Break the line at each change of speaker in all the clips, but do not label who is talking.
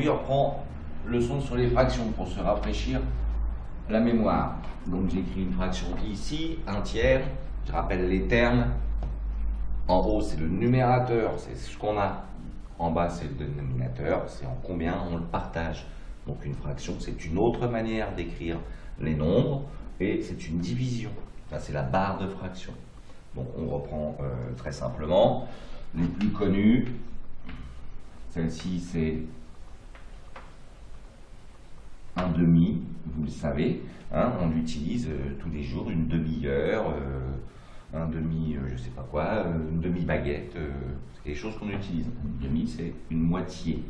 aujourd'hui, on reprend leçon sur les fractions pour se rafraîchir la mémoire. Donc j'écris une fraction ici, un tiers, je rappelle les termes. En haut, c'est le numérateur, c'est ce qu'on a. En bas, c'est le dénominateur, c'est en combien on le partage. Donc une fraction, c'est une autre manière d'écrire les nombres, et c'est une division. Ça, c'est la barre de fraction. Donc on reprend très simplement. Les plus connus, celle-ci, c'est un demi, vous le savez, hein, on l'utilise tous les jours, une demi-heure, un demi, je sais pas quoi, une demi-baguette, c'est des choses qu'on utilise. Une demi, c'est une moitié.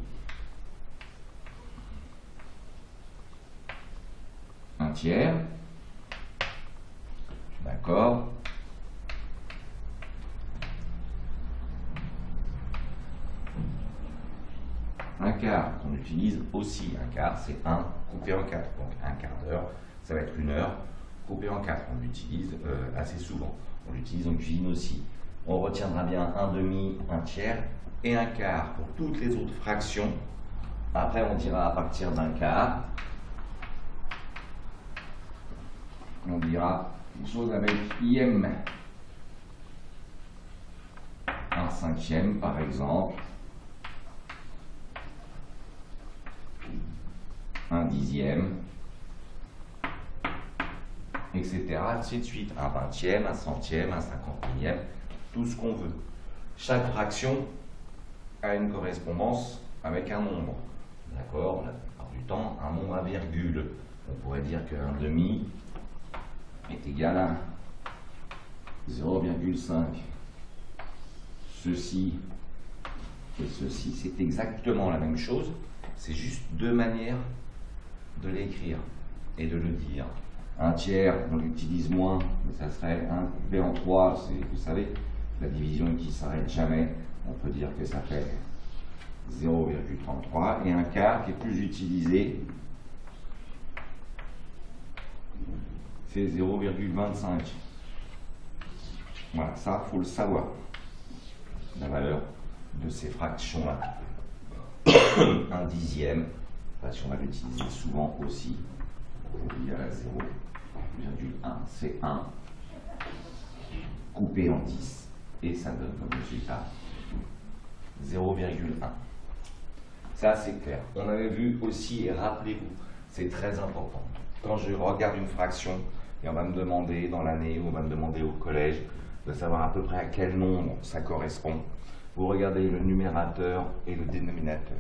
Un tiers, d'accord. Un quart qu'on utilise aussi, un quart c'est 1 coupé en 4, donc un quart d'heure, ça va être une heure coupé en 4, on l'utilise assez souvent, on l'utilise en cuisine aussi. On retiendra bien un demi, un tiers et un quart pour toutes les autres fractions. Après on dira à partir d'un quart, on dira une chose avec IM, un cinquième par exemple, un dixième, etc., ainsi de suite. Un vingtième, un centième, un cinquante millième, tout ce qu'on veut. Chaque fraction a une correspondance avec un nombre. D'accord? La plupart du temps, un nombre à virgule. On pourrait dire qu'un demi est égal à 0,5. Ceci et ceci, c'est exactement la même chose. C'est juste deux manières de l'écrire et de le dire. Un tiers, on l'utilise moins, mais ça serait 1 coupé en 3, vous savez, la division qui ne s'arrête jamais, on peut dire que ça fait 0,33, et un quart qui est plus utilisé, c'est 0,25. Voilà, ça, il faut le savoir, la valeur de ces fractions-là. Un dixième, on va l'utiliser souvent aussi, il y a 0,1, c'est 1, coupé en 10, et ça donne comme résultat 0,1. Ça, c'est clair. On avait vu aussi, et rappelez-vous, c'est très important, quand je regarde une fraction, et on va me demander dans l'année, ou on va me demander au collège, de savoir à peu près à quel nombre ça correspond, vous regardez le numérateur et le dénominateur.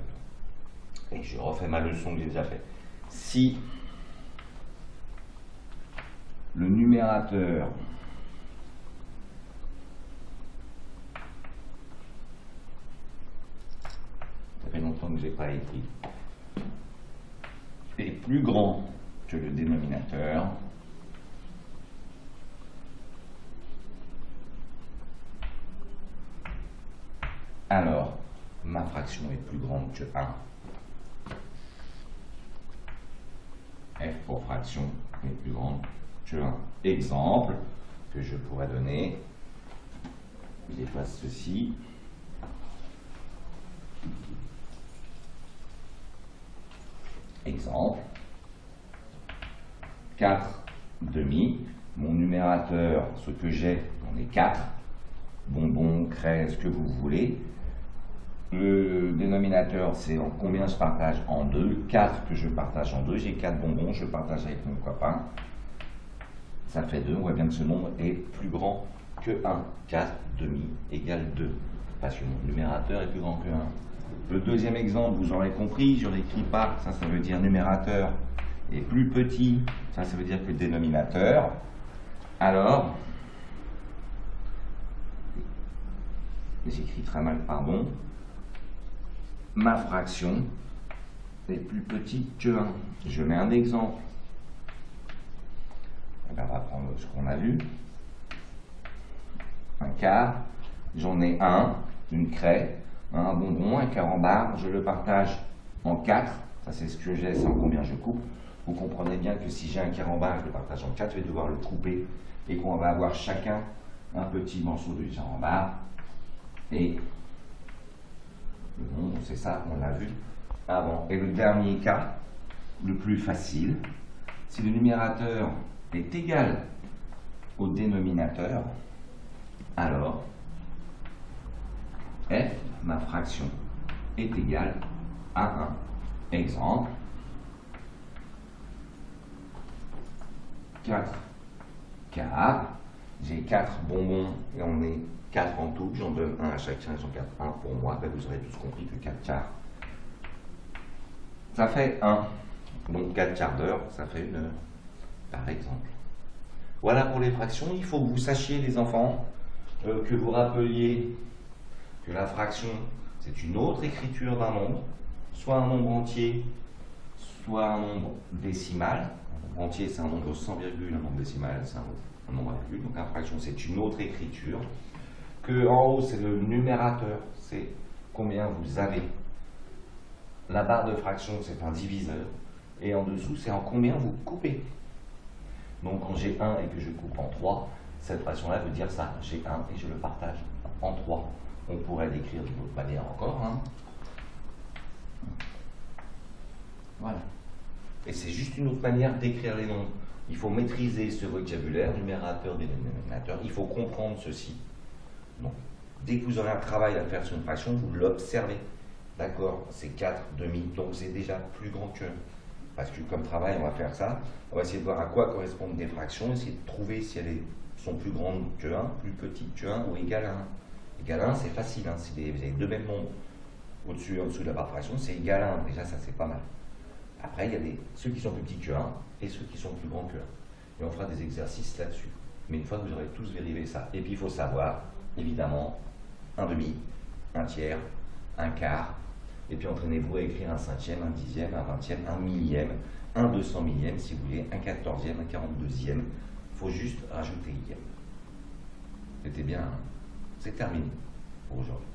Et je refais ma leçon que j'ai déjà faite. Si le numérateur ça fait longtemps que je n'ai pas écrit est plus grand que le dénominateur, alors ma fraction est plus grande que 1. F pour fraction est plus grande que 1. Exemple que je pourrais donner, j'efface ceci. Exemple, 4 demi, mon numérateur, ce que j'ai, on est 4, bonbons, craie, ce que vous voulez. Le dénominateur, c'est en combien je partage en 2, 4 que je partage en 2, j'ai 4 bonbons, je partage avec mon copain, ça fait 2, on voit bien que ce nombre est plus grand que 1, 4 demi égale 2, parce que mon numérateur est plus grand que 1. Le deuxième exemple, vous aurez compris, je l'écris pas, ça veut dire numérateur est plus petit, ça veut dire que le dénominateur, alors, j'écris très mal, pardon, ma fraction est plus petite que 1. Je mets un exemple. Et bien, on va prendre ce qu'on a vu. Un quart, j'en ai un, une craie, un bonbon, un carambar, je le partage en 4. Ça, c'est ce que j'ai, c'est en combien je coupe. Vous comprenez bien que si j'ai un carambar, je le partage en 4, je vais devoir le couper et qu'on va avoir chacun un petit morceau de carambar. Et le nombre, c'est ça, on l'a vu, avant. Et le dernier cas, le plus facile, si le numérateur est égal au dénominateur, alors f, ma fraction, est égale à 1. Exemple, 4 quarts, j'ai 4 bonbons et on est 4 en tout, j'en donne 1 à chacun, j'en garde 1 pour moi, ben vous aurez tous compris que 4 quarts, ça fait 1. Donc 4 quarts d'heure, ça fait 1 heure, par exemple. Voilà pour les fractions. Il faut que vous sachiez, les enfants, que vous rappeliez que la fraction, c'est une autre écriture d'un nombre, soit un nombre entier, soit un nombre décimal. Un nombre entier, c'est un nombre sans virgule, un nombre décimal, c'est un nombre à virgule. Donc la fraction, c'est une autre écriture. Que en haut, c'est le numérateur, c'est combien vous avez. La barre de fraction, c'est un diviseur. Et en dessous, c'est en combien vous coupez. Donc quand j'ai 1 et que je coupe en 3, cette fraction-là veut dire ça. J'ai 1 et je le partage en 3. On pourrait l'écrire d'une autre manière encore. Hein. Voilà. Et c'est juste une autre manière d'écrire les nombres. Il faut maîtriser ce vocabulaire, numérateur, dénominateur. Il faut comprendre ceci. Donc, dès que vous aurez un travail à faire sur une fraction, vous l'observez. D'accord, c'est 4 demi, donc c'est déjà plus grand que 1. Parce que comme travail, on va faire ça. On va essayer de voir à quoi correspondent des fractions, essayer de trouver si elles sont plus grandes que 1, plus petites que 1 ou égales à 1. Égal à 1, c'est facile. Hein. Si vous avez deux mêmes nombres au-dessus et en dessous de la barre de fraction, c'est égal à 1. Déjà, ça, c'est pas mal. Après, il y a ceux qui sont plus petits que 1 et ceux qui sont plus grands que 1. Et on fera des exercices là-dessus. Mais une fois que vous aurez tous vérifié ça, et puis il faut savoir, évidemment, un demi, un tiers, un quart, et puis entraînez-vous à écrire un cinquième, un dixième, un vingtième, un millième, un 200 millième si vous voulez, un 14e, un 42e. Il faut juste rajouter ième. C'était bien, hein. C'est terminé pour aujourd'hui.